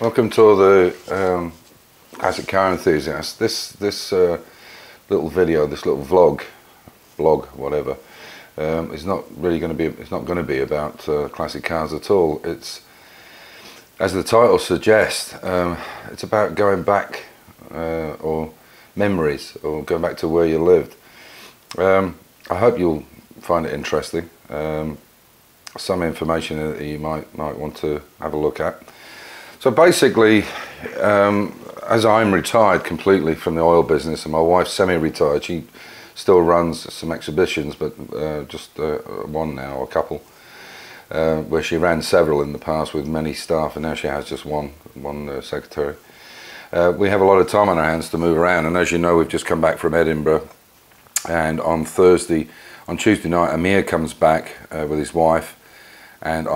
Welcome to all the classic car enthusiasts. This little video, this little blog, whatever, is not really going to be. It's not going to be about classic cars at all. It's, as the title suggests, it's about going back or memories, or going back to where you lived. I hope you'll find it interesting. Some information that you might want to have a look at. So basically, as I'm retired completely from the oil business, and my wife's semi-retired, she still runs some exhibitions, but just one now, or a couple, where she ran several in the past with many staff, and now she has just one secretary. We have a lot of time on our hands to move around, and as you know, we've just come back from Edinburgh, and on Tuesday night, Amir comes back with his wife, and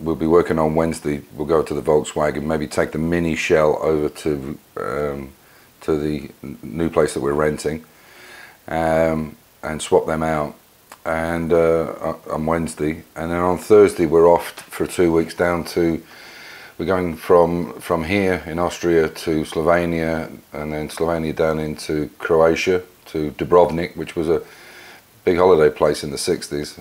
we'll be working on Wednesday. We'll go to the Volkswagen, maybe take the Mini Shell over to the new place that we're renting, and swap them out. And on Wednesday, and then on Thursday we're off for 2 weeks down to. We're going from here in Austria to Slovenia, and then Slovenia down into Croatia to Dubrovnik, which was a big holiday place in the 60s.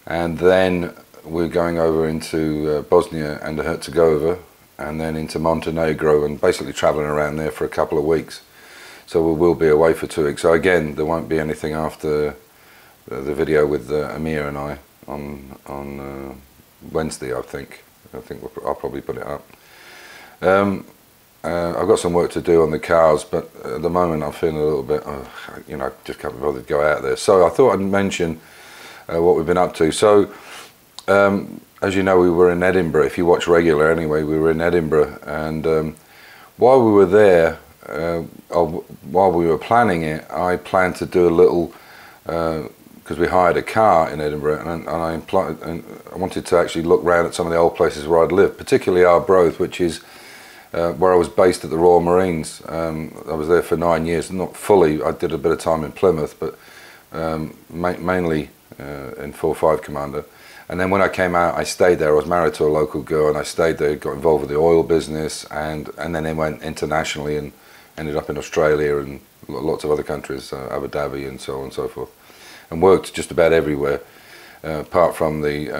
And then we're going over into Bosnia and Herzegovina, and then into Montenegro, and basically traveling around there for a couple of weeks. So we will be away for 2 weeks. So again, there won't be anything after the video with Amir and I on Wednesday, I think. I'll probably put it up. I've got some work to do on the cars, but at the moment I'm feeling a little bit, I just can't be bothered to go out there. So I thought I'd mention what we've been up to. So, as you know, we were in Edinburgh. If you watch regular anyway, we were in Edinburgh, and while we were there, while we were planning it, I planned to do a little, because we hired a car in Edinburgh, and I wanted to actually look round at some of the old places where I'd lived, particularly Arbroath, which is where I was based at the Royal Marines. I was there for 9 years, not fully. I did a bit of time in Plymouth, but mainly in 4-5 Commander. And then when I came out, I stayed there. I was married to a local girl, and I stayed there, got involved with the oil business, and then I went internationally and ended up in Australia and lots of other countries, Abu Dhabi and so on and so forth, and worked just about everywhere, apart from the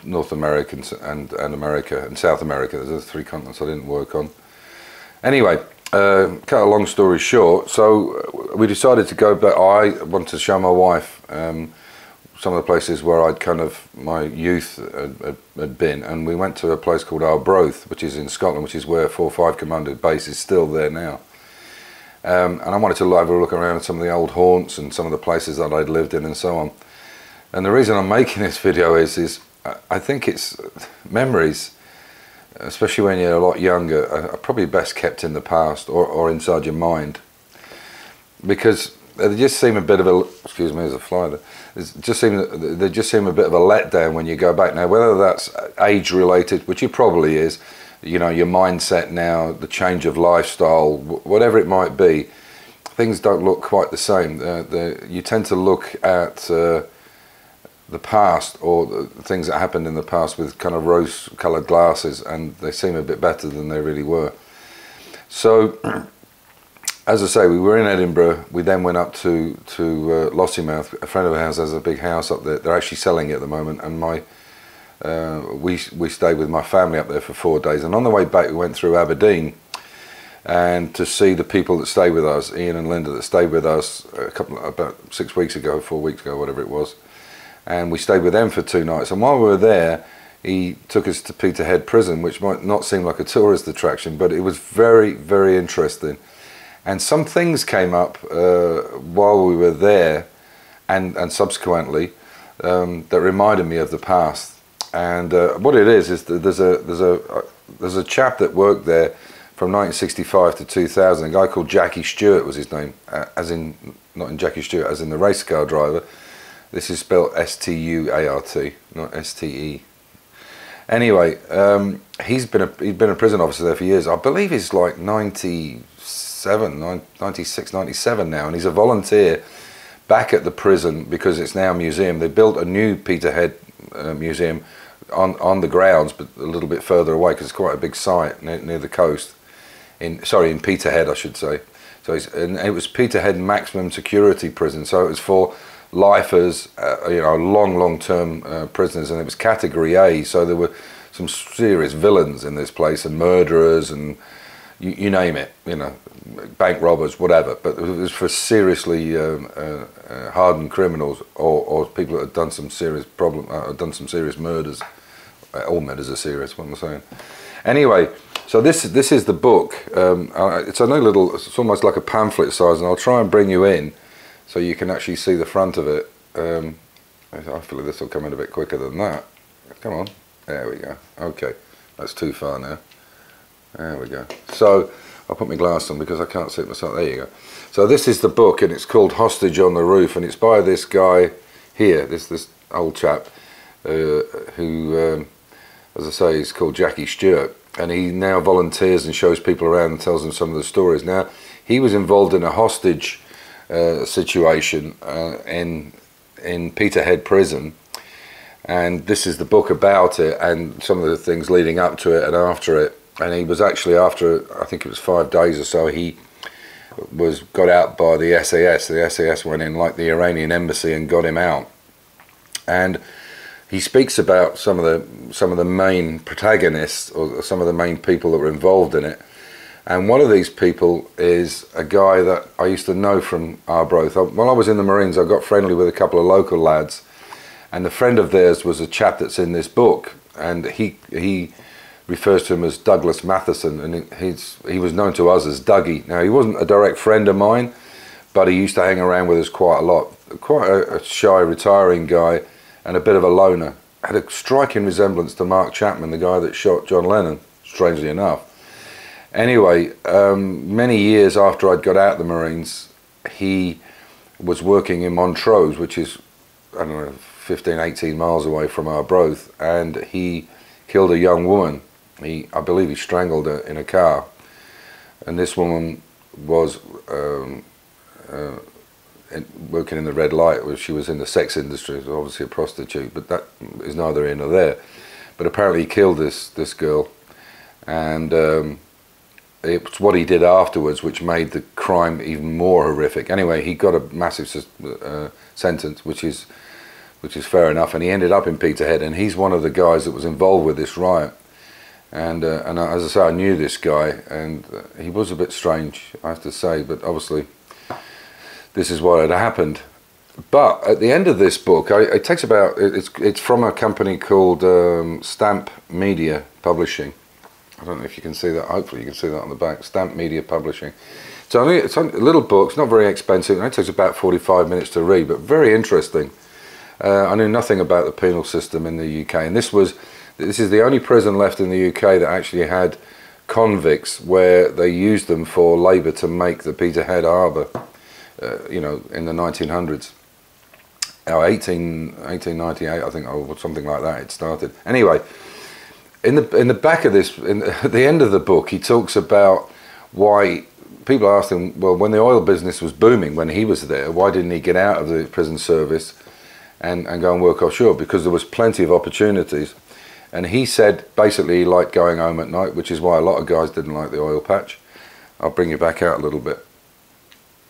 North Americans and America and South America. There's the 3 continents I didn't work on. Anyway, cut a long story short, so we decided to go back. I wanted to show my wife some of the places where I'd my youth had been, and we went to a place called Arbroath, which is in Scotland, which is where 4-5 Commander base is still there now. And I wanted to have a look around at some of the old haunts and some of the places that I'd lived in and so on. And the reason I'm making this video is I think it's memories, especially when you're a lot younger, are probably best kept in the past or inside your mind, because they just seem a bit of a, excuse me, there's a fly there. They just seem a bit of a letdown when you go back. Now, whether that's age related, which it probably is, your mindset now, the change of lifestyle, whatever it might be, things don't look quite the same. You tend to look at the past, or the things that happened in the past, with kind of rose-coloured glasses, and they seem a bit better than they really were. So, as I say, we were in Edinburgh. We then went up to Lossiemouth. A friend of ours has a big house up there. They're actually selling it at the moment, and we stayed with my family up there for 4 days. And on the way back, we went through Aberdeen, and to see the people that stayed with us, Ian and Linda, that stayed with us about 6 weeks ago, 4 weeks ago, whatever it was. And we stayed with them for 2 nights. And while we were there, he took us to Peterhead prison, which might not seem like a tourist attraction, but it was very, very interesting. And some things came up while we were there, and subsequently, that reminded me of the past. And what it is that there's a chap that worked there from 1965 to 2000. A guy called Jackie Stewart was his name, as in, not in Jackie Stewart, as in the race car driver. This is spelled S-T-U-A-R-T, not S-T-E. Anyway, he'd been a prison officer there for years. I believe he's like 96, 97 now, and he's a volunteer back at the prison because it's now a museum. They built a new Peterhead museum on the grounds, but a little bit further away because it's quite a big site near the coast. In Peterhead, I should say. So and it was Peterhead maximum security prison. So it was for lifers, long-term prisoners, and it was category A. So there were some serious villains in this place, and murderers, and you name it, bank robbers, whatever. But it was for seriously hardened criminals or people that had done some serious murders. All murders are serious. What am I saying? Anyway, so this is the book. It's it's almost like a pamphlet size, and I'll try and bring you in so you can actually see the front of it. Hopefully this will come in a bit quicker than that. Come on, there we go. Okay, that's too far now. There we go. So I'll put my glass on because I can't see it myself. There you go. So this is the book, and it's called Hostage on the Roof, and it's by this guy here, this old chap, who, as I say, is called Jackie Stewart, and he now volunteers and shows people around and tells them some of the stories. Now, he was involved in a hostage situation in Peterhead prison, and this is the book about it and some of the things leading up to it and after it. And he was actually, after I think it was 5 days or so, he got out by the SAS. The SAS went in like the Iranian embassy and got him out. And he speaks about some of the main protagonists, or some of the main people that were involved in it. And one of these people is a guy that I used to know from Arbroath. While I was in the Marines, I got friendly with a couple of local lads, and the friend of theirs was a chap that's in this book, and he refers to him as Douglas Matheson, and he was known to us as Dougie. Now, he wasn't a direct friend of mine, but he used to hang around with us quite a lot. Quite a shy, retiring guy, and a bit of a loner. Had a striking resemblance to Mark Chapman, the guy that shot John Lennon, strangely enough. Anyway, many years after I'd got out of the Marines, he was working in Montrose, which is, I don't know, 15, 18 miles away from Arbroath, and he killed a young woman. I believe he strangled her in a car, and this woman was working in the red light. She was in the sex industry, so obviously a prostitute, but that is neither here nor there. But apparently he killed this girl, and it's what he did afterwards which made the crime even more horrific. Anyway, he got a massive sentence, which is fair enough, and he ended up in Peterhead, and he's one of the guys that was involved with this riot. And as I say, I knew this guy, and he was a bit strange, I have to say, but obviously this is what had happened. But at the end of this book, it takes about, it's from a company called Stamp Media Publishing. I don't know if you can see that. Hopefully you can see that on the back. Stamp Media Publishing. It's a little book. It's not very expensive. It takes about 45 minutes to read, but very interesting. I knew nothing about the penal system in the UK, and this is the only prison left in the UK that actually had convicts where they used them for labour to make the Peterhead harbour, in the 1900s. 1898, I think, or something like that, it started. Anyway, in the back of this, at the end of the book, he talks about why people asked him, well, when the oil business was booming, when he was there, why didn't he get out of the prison service and go and work offshore? Because there was plenty of opportunities. And he said basically he liked going home at night, which is why a lot of guys didn't like the oil patch. I'll bring you back out a little bit.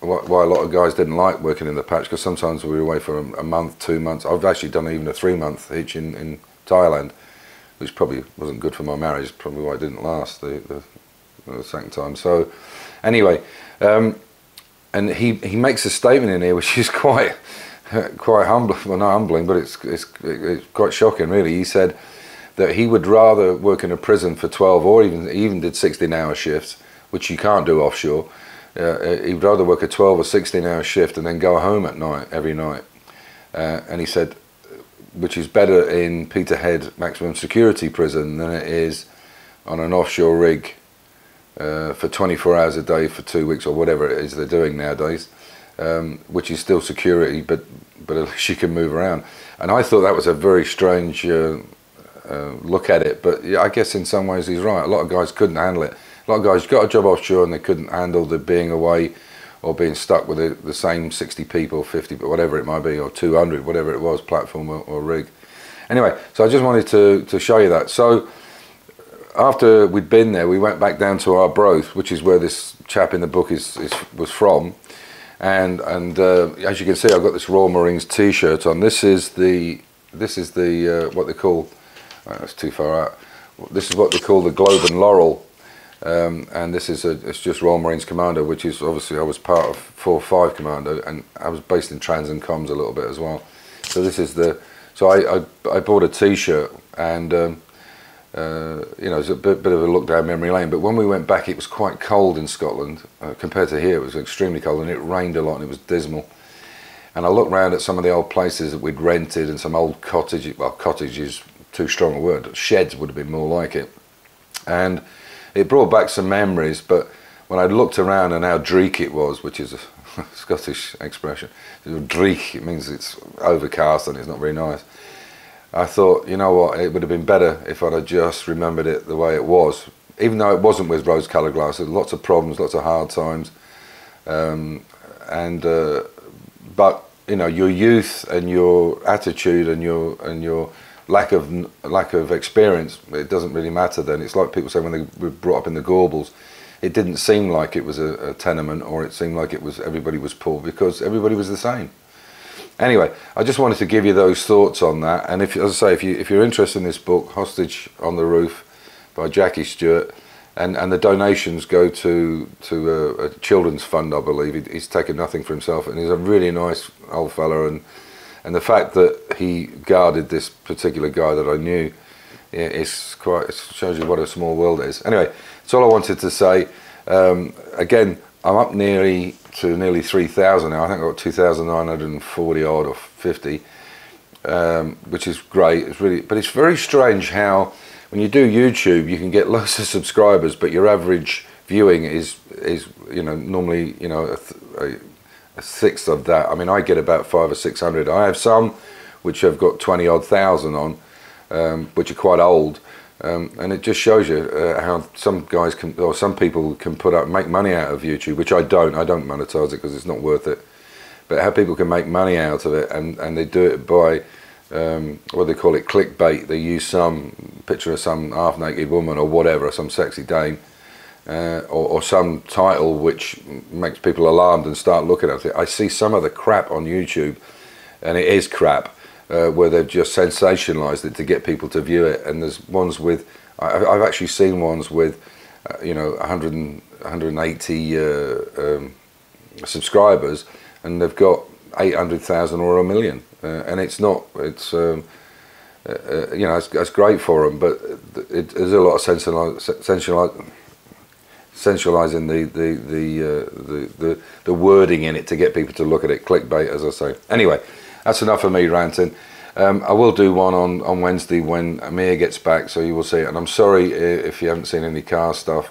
Why a lot of guys didn't like working in the patch, because sometimes we were away for a month, 2 months. I've actually done even a 3-month hitch in Thailand, which probably wasn't good for my marriage, probably why it didn't last the second time. So anyway, and he makes a statement in here which is quite humbling, well, not humbling, but it's quite shocking really. He said that he would rather work in a prison for 12 or even did 16-hour shifts, which you can't do offshore. He'd rather work a 12 or 16-hour shift and then go home at night, every night. And he said, which is better in Peterhead maximum security prison than it is on an offshore rig for 24 hours a day for 2 weeks or whatever it is they're doing nowadays, which is still security, but at least you can move around. And I thought that was a very strange look at it, but yeah, I guess in some ways he's right. A lot of guys couldn't handle it. A lot of guys got a job offshore and they couldn't handle the being away or being stuck with the same 60 people, 50, but whatever it might be, or 200, whatever it was, platform or rig. Anyway, so I just wanted to show you that. So after we'd been there, we went back down to Arbroath, which is where this chap in the book was from. And as you can see, I've got this Royal Marines T-shirt on. This is the what they call, that's too far out. This is what they call the Globe and Laurel, and this is it's just Royal Marines Commando, which is obviously I was part of 4-5 Commando, and I was based in Trans and Comms a little bit as well. So this is the, so I bought a T-shirt, and you know, it's a bit of a look down memory lane. But when we went back, it was quite cold in Scotland compared to here. It was extremely cold, and it rained a lot, and it was dismal. And I looked around at some of the old places that we'd rented, and some old cottages. Well, cottages, too strong a word. Sheds would have been more like it. And it brought back some memories. But when I looked around and how dreek it was, which is a Scottish expression, dreek, it means it's overcast and it's not very nice. I thought, you know what, it would have been better if I'd have just remembered it the way it was. Even though it wasn't with rose-coloured glasses, lots of problems, lots of hard times. But you know, your youth and your attitude and your lack of experience, it doesn't really matter then. It's like people say when they were brought up in the Gorbals, it didn't seem like it was a tenement, or it seemed like it was everybody was poor, because everybody was the same. Anyway, I just wanted to give you those thoughts on that. And if, as I say, if you're interested in this book, Hostage on the Roof by Jackie Stewart, and the donations go to a children's fund, I believe. He's taken nothing for himself, and he's a really nice old fella. And the fact that he guarded this particular guy that I knew, it shows you what a small world it is. Anyway, that's all I wanted to say. Again, I'm up nearly 3,000 now. I think I've got 2,940 odd or 50, which is great. It's really, but it's very strange how when you do YouTube, you can get lots of subscribers, but your average viewing is you know, normally, you know, a sixth of that. I mean, I get about 500 or 600. I have some which have got 20 odd thousand on, which are quite old. And it just shows you how some guys can, or some people can make money out of YouTube, which I don't monetize it because it's not worth it. But how people can make money out of it, and they do it by what they call it, clickbait. They use some picture of some half-naked woman or whatever, some sexy dame, or some title which makes people alarmed and start looking at it. I see some of the crap on YouTube, and it is crap. Where they've just sensationalized it to get people to view it, and there's ones with, I've actually seen ones with, you know, 180 subscribers, and they've got 800,000 or 1 million, and it's not, it's, you know, it's great for them, but there's a lot of sensualizing the wording in it to get people to look at it, clickbait, as I say. Anyway. That's enough of me ranting. I will do one on Wednesday when Amir gets back, so you will see it. And I'm sorry if you haven't seen any car stuff,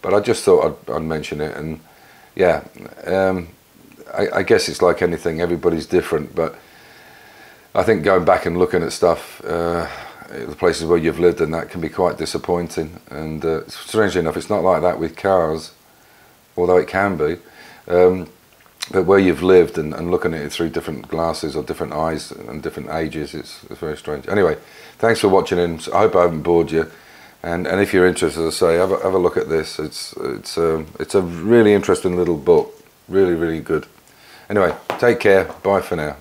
but I just thought I'd mention it. And yeah, I guess it's like anything, everybody's different, but I think going back and looking at stuff, the places where you've lived, and that can be quite disappointing. And strangely enough, it's not like that with cars, although it can be. But where you've lived and looking at it through different glasses or different eyes and different ages, it's very strange. Anyway, thanks for watching in. I hope I haven't bored you. And if you're interested, as I say, have a look at this. It's a really interesting little book. Really, really good. Anyway, take care. Bye for now.